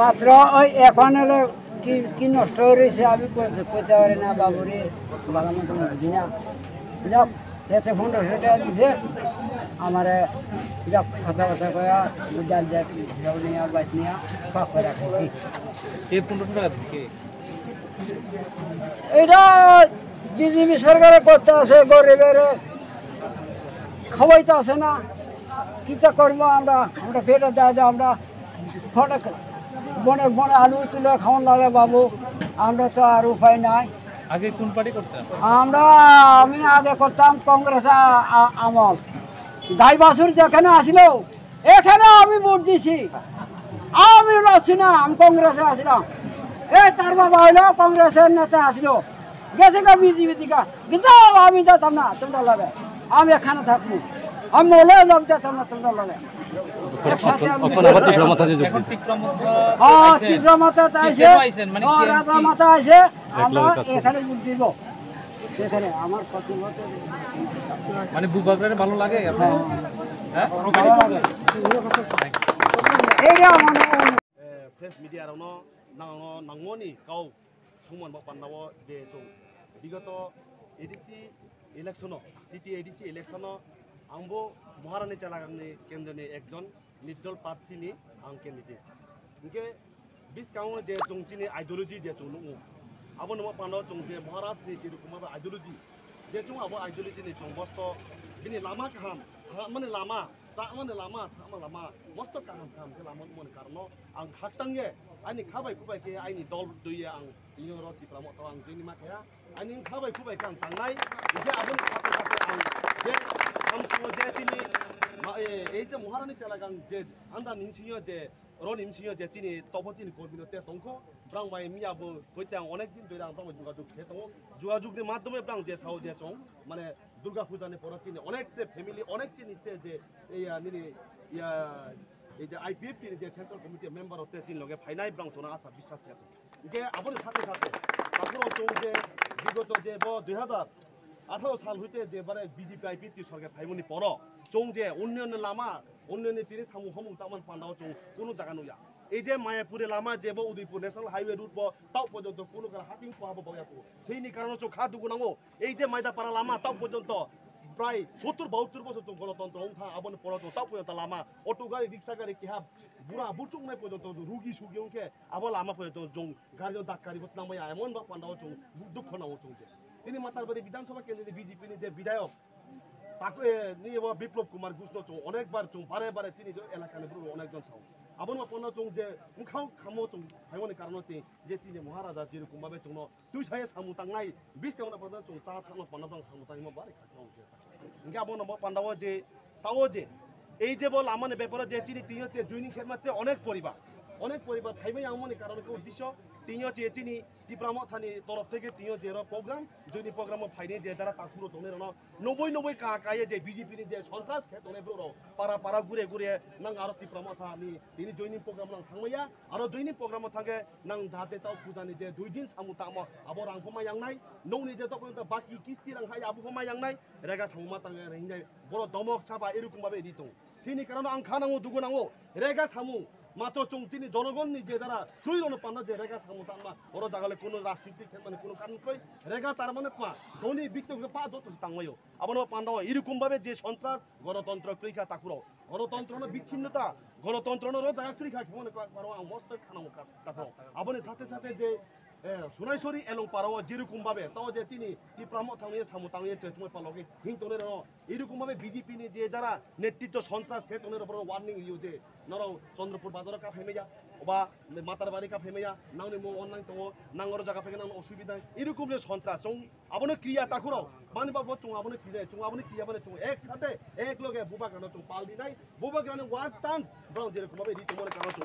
মাত্র ওই এখন হলো কি কি নষ্ট হয়ে রয়েছে আমি কইতে পারি না বাবুরে ভালো মতো বুঝি না যাক এতে 1500 টাকা দিছে আমারে যাক কথা কথা কয়া বুঝার যাক নিয়ে বাইক নিয়ে পাক করে রাখি এই 1500 টাকা থেকে এটা বিজেপি সরকারে করতে আছে গরিবের খাওয়াইতে আছে না কিটা করবো আমরা পেটে দেয় যে আমরা বনে বনে আলু তুলে খাওয়ান লাগে বাবু আমরা তো আর উপায় নাই আগে কোন পার্টি করতেন আমি আগে করতাম কংগ্রেস আমল গাই বাছুর যেখানে আসিল এখানে আমি ভোট দিছি আমি আসছি না আমি কংগ্রেসে আসলাম তার বাবা হইলো কংগ্রেসের নেতা আসলো গেছে গা বিজেপি দিকা কিন্তু আমি যেতাম না তোমরা লাগে আমি এখানে থাকবো আমি মলে লোক যেতাম না তোমরা লাগে এখানে ভোট দিব এখানে আমার মানে বুবাগরে ভালো লাগে প্রেস মিডিয়াरावनो नांगौनि गाव समान बान्दावो जे जों विगत एडिसि इलेक्शनाव टिटि एडिसि इलेक्शनाव आंबो महारानी चालागांनि केन्द्रनि एकजन निर्दल प्रार्थीनि आं केन्डिडेट इनके बिसकाव जे जोंनि आइडियोलॉजी जे जों दङ आबो नमो पान्दाव जों जे महाराष्ट्रनि जे रोखोम आइडियोलॉजी जे जों आबो आइडियोलॉजीनि जों मस्त बिनि लामा गाहाम माने लामा माने लामा मस्त गाहाम गाहाम के लामा मन कारण आं हाक्सांगे आंनि खाबाय खुबायके आंनि दल दुइए आं इयो रति प्रमोद आं जोंनि माखाया आंनि खाबाय खुबायके आं थांनाय इसे आबोनि साथे साथे आं जे आं जे दिनै এই যে মহারানী চালাগাং যে আন্দা নিংসিও যে র নিংসিও যে তিনি তপতিনি কর্মীতে তংখ ব্রাং বাই মিয়াবো কইতাং অনেক দিন ধরে আমরা যোগাযোগ खे दङ যোগাযোগের মাধ্যমে ব্রাং যে সাউ যে চং মানে দুর্গা পূজানি পর তিনি অনেক ফ্যামিলি অনেক চিনিতে যে এই নিনি এই যে আইপিএফ যে সেন্ট্রাল কমিটি মেম্বার হতে চিন লগে ফাইনাই ব্রাং তোনা আশা বিশ্বাস করে ইকে আবনের সাথে সাথে তারপর চং যে বিগত যে 2018 সাল হইতে যে বারে বিজেপি আইপিএফ সরকার ফাইমনি পর চং যে উন্নয়ন লামা উন্নয়নের তিনি সামু হমু তামান পান্ডাও চং কোনো জায়গা নয়া এই যে মায়াপুরে লামা যেব উদয়পুর ন্যাশনাল হাইওয়ে রুট তাও পর্যন্ত কোনো হাতিং পাহাবো বয়াকো সেইনি কারণে চং খা দুগু নাঙ্গো এই যে মাইদাপাড়া লামা তাও পর্যন্ত প্রায় 70-72 বছর চং গণতন্ত্র উঠা আবন পড়া তাও পর্যন্ত লামা অটো গাড়ি রিক্সা গাড়ি কিহা বুড়া বুচুংনাই পর্যন্ত রুগী সুগী অংকে আবার লামা পর্যন্ত জং গাড়িও ডাক্তারি বতনামায়া এমন বা পান্ডাও চং দুঃখ নাও চং তিনি মাতারবাড়ি বিধানসভা কেন্দ্রের বিজেপি যে বিধায়ক তাকে নিয়ে বিপ্লব কুমার ঘোষ চং অনেকবার চং বারে বারে তিনি এলাকায় অনেকজন সাউ আবন পণ্য চং যে মুখাও খামো চং ভাইমনি কারণ যে তিনি মহারাজা যেরকম ভাবে চং দুই সাহে সামু তাংনাই 20 কাউনা পর্যন্ত চং চা থানো পান্ডাবাং সামু তাইমো বারে খাও ইনকে আবন পান্ডাও যে তাও যে এই যে বল আমানে ব্যাপারে যে তিনি তিনতে জুইনিং খেদমাতে অনেক পরিবার ভাইমাই আমনি কারণ উদ্দেশ্য তিনিও যে চিনি টিপ্রামো থানি তরফ থেকে তিনিও যে প্রোগ্রাম জৈনি প্রোগ্রাম ফাইনে যে যারা তাকুরো দনে 90 কায়ে যে বিজেপি যে সন্ত্রাস খেতনে ব্রো পাড়া ঘুরে নাং আরো টিপ্রামো থানি তিনি জৈনি প্রোগ্রাম নাং থাংমাইয়া আরো জৈনি প্রোগ্রাম থাকে নাং যাতে তাও পূজানি যে 2 দিন সামু তামো আবো রাং ফমাই यांनाय নৌনি যে তখন বাকি কিস্তি রাং হাই আবো ফমাই यांनाय রেগা সামুমা তাং হিনাই বড় দমক ছাপা এরকম ভাবে দিত তিনি কারণ আং খানাঙ্গো দুগু নাঙ্গো রেগা সামু মাত্র চং তিনি জনগণনি যে যারা সুইরন পান্না যে রেগা সামু তামা বড় জাগালে কোনো রাজনীতিক মানে কোনো কারণ কই রেগা তার মানে পা ধনী বিক্তকে পা যত তাংমায়ও আবনো পান্ডাও এরকম ভাবে যে সন্ত্রাস গণতন্ত্র ক্রিকা তাকুরো গণতন্ত্র বিচ্ছিন্নতা গণতন্ত্র জায়গা ক্রিকা মনে করো মস্ত খানামো তাকুরো আবনের সাথে সাথে যে সোনাইছড়ি এলং পারাও যেরকম ভাবে তাও যে চিনি টিপ্রামো থাংয়ে সামু তাংয়ে চুমই পালকে হিংতনের এরকম ভাবে বিজেপি নি যে যারা নেতৃত্ব সন্ত্রাস খেতনের উপর ওয়ার্নিং ইউ যে নরাও চন্দ্রপুর বাজার কা ফেমেয়া বা মাতার বাড়ি কা ফেমেয়া নাংনি মো অনলাইন তো নাঙ্গর জায়গা ফেকে নাং অসুবিধা এরকম যে সন্ত্রাস চং আবনে ক্রিয়া তাকুরাও মানে বাবু চং আবনে ক্রিয়া মানে চং একসাথে এক লগে বুবা কানো চং পাল দি নাই বুবা কানো ওয়ান চান্স ব্রাউন যেরকম ভাবে রি তোমার কানো চং